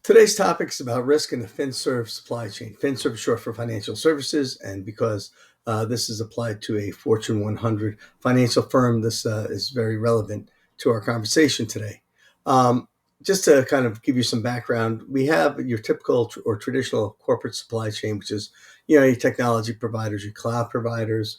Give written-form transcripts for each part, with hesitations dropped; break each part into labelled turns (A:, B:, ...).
A: Today's topic is about risk in the FinServ supply chain. FinServ is short for financial services, and because this is applied to a Fortune 100 financial firm, this is very relevant to our conversation today. Um, just to kind of give you some background, we have your typical or traditional corporate supply chain, which is your technology providers, your cloud providers,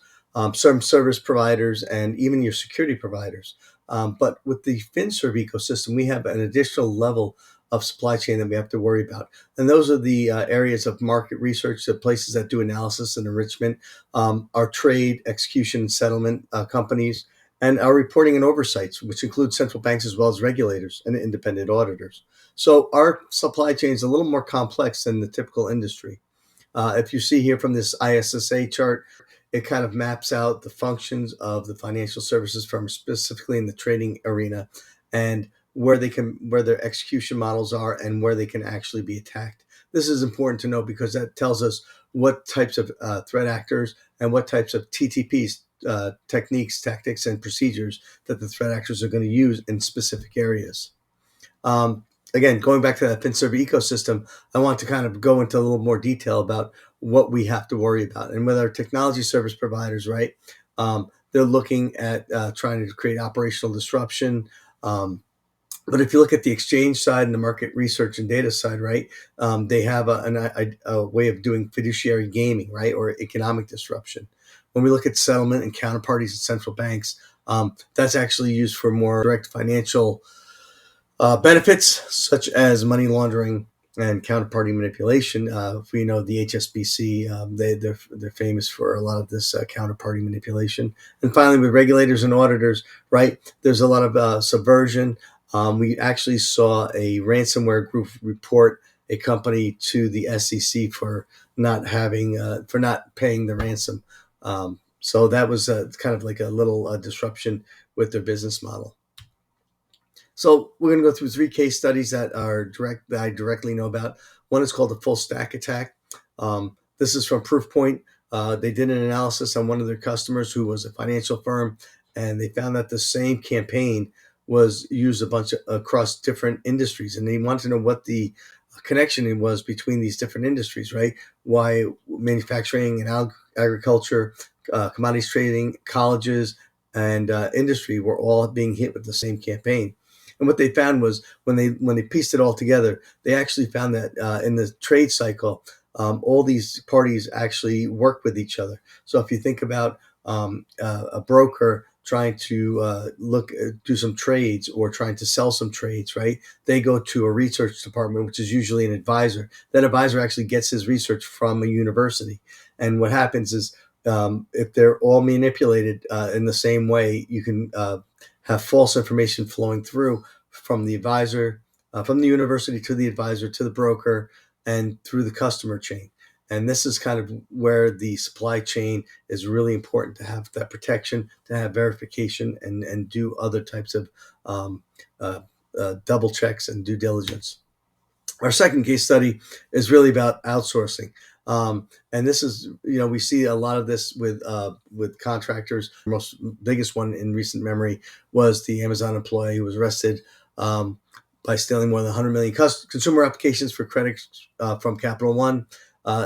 A: some service providers, and even your security providers. But with the FinServ ecosystem, we have an additional level of supply chain that we have to worry about. And those are the areas of market research, the places that do analysis and enrichment, our trade, execution, and settlement companies, and our reporting and oversights, which include central banks as well as regulators and independent auditors. So our supply chain is a little more complex than the typical industry. If you see here from this ISSA chart, it kind of maps out the functions of the financial services firm, specifically in the trading arena, and where their execution models are and where they can actually be attacked. This is important to know because that tells us what types of threat actors and what types of TTPs, techniques, tactics, and procedures that the threat actors are going to use in specific areas. Again, going back to that FinServ ecosystem, I want to kind of go into a little more detail about what we have to worry about. And with our technology service providers, right, they're looking at trying to create operational disruption. But if you look at the exchange side and the market research and data side, right, they have a way of doing fiduciary gaming, right, or economic disruption. When we look at settlement and counterparties at central banks, that's actually used for more direct financial benefits, such as money laundering and counterparty manipulation. We know the HSBC, they're famous for a lot of this counterparty manipulation. And finally, with regulators and auditors, right, there's a lot of subversion. We actually saw a ransomware group report a company to the SEC for not paying the ransom. So that was kind of like a little disruption with their business model. So we're going to go through three case studies that I directly know about. One is called the full stack attack. This is from Proofpoint. They did an analysis on one of their customers who was a financial firm, and they found that the same campaign was used across different industries, and they wanted to know what the connection was between these different industries, right? Why manufacturing and agriculture, commodities trading, colleges, and industry were all being hit with the same campaign. And what they found was when they pieced it all together, they actually found that in the trade cycle, all these parties actually work with each other. So if you think about a broker trying to do some trades or trying to sell some trades, right? They go to a research department, which is usually an advisor. That advisor actually gets his research from a university. And what happens is if they're all manipulated in the same way, you can have false information flowing through from the advisor, from the university to the advisor, to the broker, and through the customer chain. And this is kind of where the supply chain is really important to have that protection, to have verification, and do other types of double checks and due diligence. Our second case study is really about outsourcing. And this is, we see a lot of this with contractors. The most biggest one in recent memory was the Amazon employee who was arrested by stealing more than 100 million consumer applications for credit from Capital One.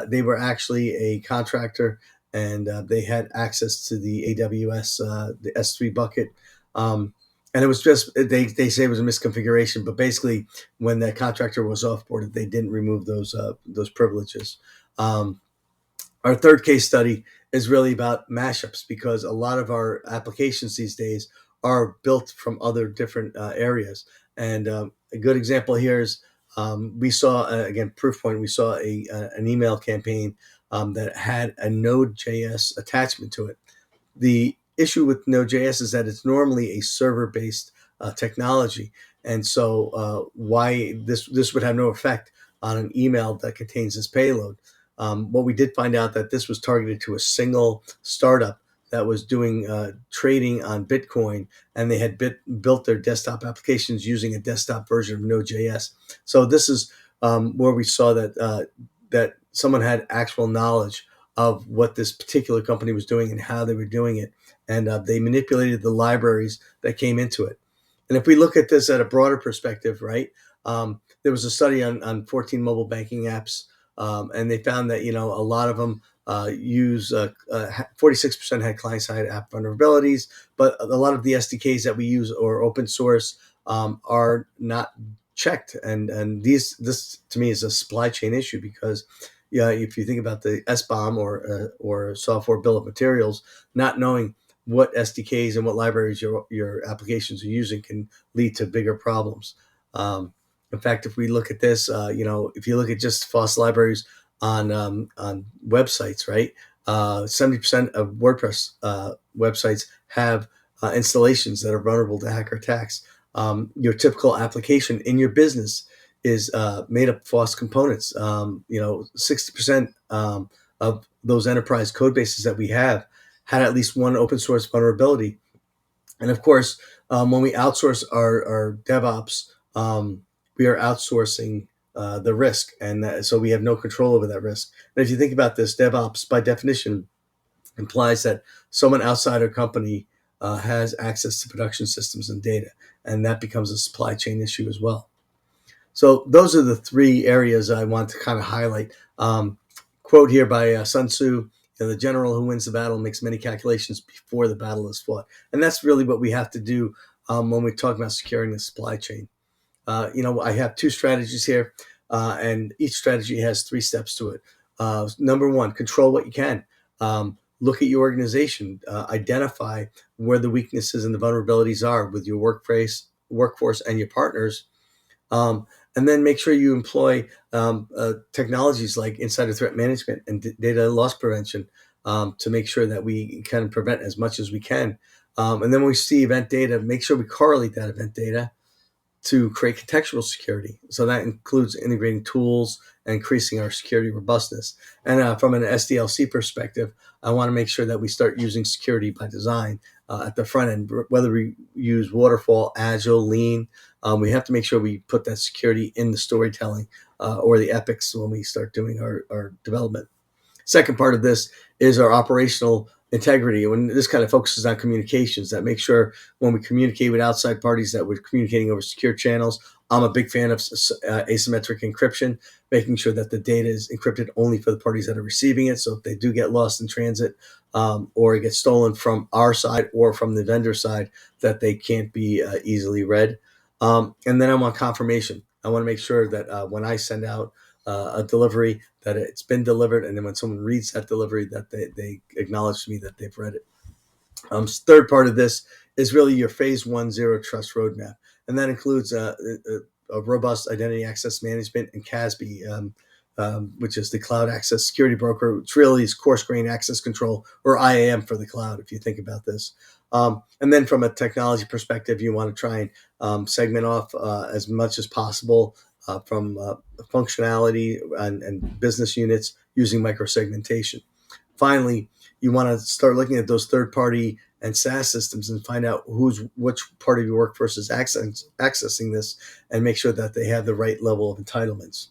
A: They were actually a contractor, and they had access to the AWS, the S3 bucket. And it was just, they say it was a misconfiguration, but basically when that contractor was offboarded, they didn't remove those privileges. Our third case study is really about mashups, because a lot of our applications these days are built from other different areas. And a good example here is we saw, again, Proofpoint, we saw an email campaign that had a Node.js attachment to it. The issue with Node.js is that it's normally a server-based technology. And so why this would have no effect on an email that contains this payload. What we did find out that this was targeted to a single startup that was doing trading on Bitcoin, and they had built their desktop applications using a desktop version of Node.js. So this is where we saw that someone had actual knowledge of what this particular company was doing and how they were doing it, and they manipulated the libraries that came into it. And if we look at this at a broader perspective, right, There was a study on 14 mobile banking apps, and they found that a lot of them use 46% had client-side app vulnerabilities, but a lot of the SDKs that we use or open source are not checked, and this to me is a supply chain issue because yeah, if you think about the SBOM or software bill of materials, not knowing what SDKs and what libraries your applications are using can lead to bigger problems. In fact, if we look at this, if you look at just FOSS libraries on websites, right, 70% of WordPress websites have installations that are vulnerable to hacker attacks. Your typical application in your business is made up of FOSS components. 60% of those enterprise code bases that we have had at least one open source vulnerability. And of course, when we outsource our DevOps, we are outsourcing the risk, and so we have no control over that risk. And if you think about this, DevOps by definition implies that someone outside our company has access to production systems and data, and that becomes a supply chain issue as well. So those are the three areas I want to kind of highlight. Quote here by Sun Tzu: the general who wins the battle makes many calculations before the battle is fought. And that's really what we have to do when we talk about securing the supply chain. I have two strategies here, and each strategy has three steps to it. Number one, control what you can. Look at your organization, identify where the weaknesses and the vulnerabilities are with your workforce and your partners. And then make sure you employ technologies like insider threat management and data loss prevention to make sure that we can prevent as much as we can. And then when we see event data, make sure we correlate that event data to create contextual security. So that includes integrating tools and increasing our security robustness. And from an SDLC perspective, I want to make sure that we start using security by design at the front end, whether we use waterfall, agile, lean. We have to make sure we put that security in the storytelling or the epics when we start doing our development. Second part of this is our operational integrity. When this kind of focuses on communications, that makes sure when we communicate with outside parties that we're communicating over secure channels. I'm a big fan of asymmetric encryption, making sure that the data is encrypted only for the parties that are receiving it. So if they do get lost in transit or it gets stolen from our side or from the vendor side, that they can't be easily read. And then I want confirmation. I want to make sure that when I send out a delivery, that it's been delivered, and then when someone reads that delivery, that they acknowledge to me that they've read it. Third part of this is really your phase 1 zero trust roadmap, and that includes a robust identity access management and CASB, which is the Cloud Access Security Broker, which really is coarse grain access control, or IAM for the cloud, if you think about this. And then from a technology perspective, you want to try and segment off as much as possible from functionality and business units using microsegmentation. Finally, you want to start looking at those third-party and SaaS systems and find out which part of your workforce is accessing this, and make sure that they have the right level of entitlements.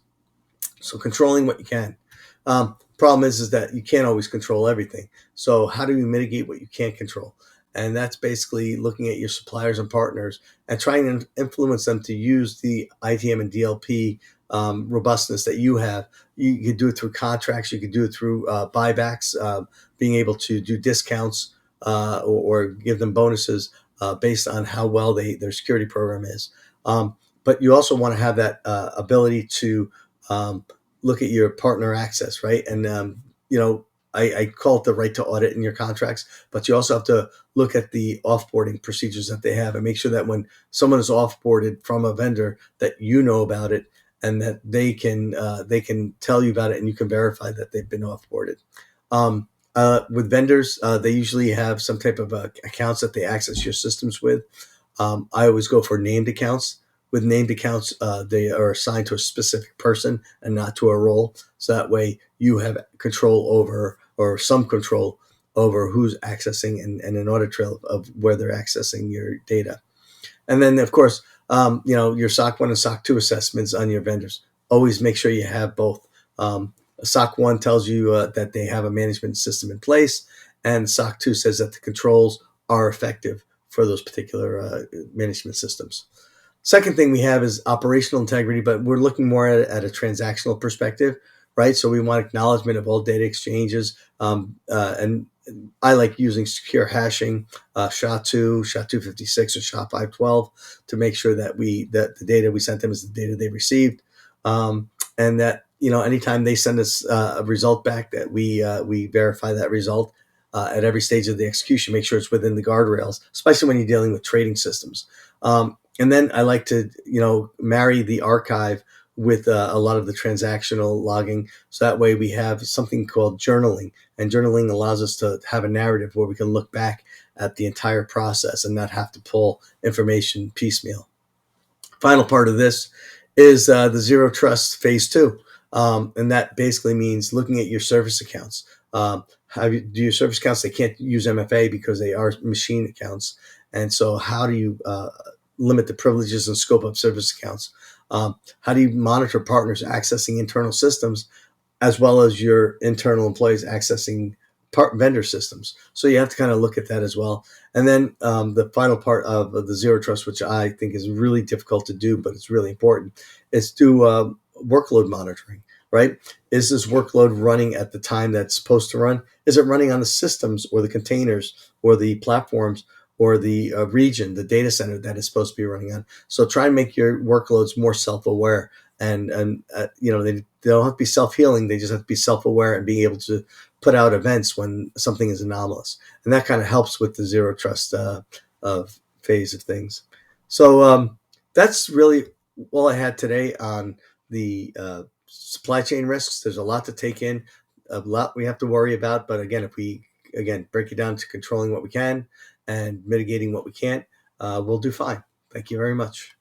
A: So controlling what you can. Problem is that you can't always control everything. So how do you mitigate what you can't control? And that's basically looking at your suppliers and partners and trying to influence them to use the ITM and DLP robustness that you have. You could do it through contracts. You could do it through buybacks, being able to do discounts or give them bonuses based on how well their security program is. But you also want to have that ability to look at your partner access, right? And, I call it the right to audit in your contracts, but you also have to look at the offboarding procedures that they have and make sure that when someone is offboarded from a vendor, that you know about it and that they can tell you about it and you can verify that they've been offboarded. With vendors, they usually have some type of accounts that they access your systems with. I always go for named accounts. With named accounts, they are assigned to a specific person and not to a role. So that way you have control over, or some control over, who's accessing and an audit trail of where they're accessing your data. And then, of course, your SOC 1 and SOC 2 assessments on your vendors. Always make sure you have both. SOC 1 tells you that they have a management system in place, and SOC 2 says that the controls are effective for those particular management systems. Second thing we have is operational integrity, but we're looking more at a transactional perspective, right? So we want acknowledgement of all data exchanges, and I like using secure hashing, SHA-2, SHA-256, or SHA-512 to make sure that that the data we sent them is the data they received, and that anytime they send us a result back, that we verify that result at every stage of the execution, make sure it's within the guardrails, especially when you're dealing with trading systems. And then I like to, marry the archive with a lot of the transactional logging. So that way we have something called journaling. And journaling allows us to have a narrative where we can look back at the entire process and not have to pull information piecemeal. Final part of this is the zero trust phase two. And that basically means looking at your service accounts. Do your service accounts, they can't use MFA because they are machine accounts. And so how do you limit the privileges and scope of service accounts? How do you monitor partners accessing internal systems as well as your internal employees accessing vendor systems? So you have to kind of look at that as well. And then the final part of the zero trust, which I think is really difficult to do, but it's really important, is do workload monitoring, right? Is this workload running at the time that's supposed to run? Is it running on the systems or the containers or the platforms or the region, the data center that it's supposed to be running on? So try and make your workloads more self-aware, and they don't have to be self-healing. They just have to be self-aware and being able to put out events when something is anomalous, and that kind of helps with the zero trust phase of things. So that's really all I had today on the supply chain risks. There's a lot to take in, a lot we have to worry about, but again, if we break it down to controlling what we can and mitigating what we can't, we'll do fine. Thank you very much.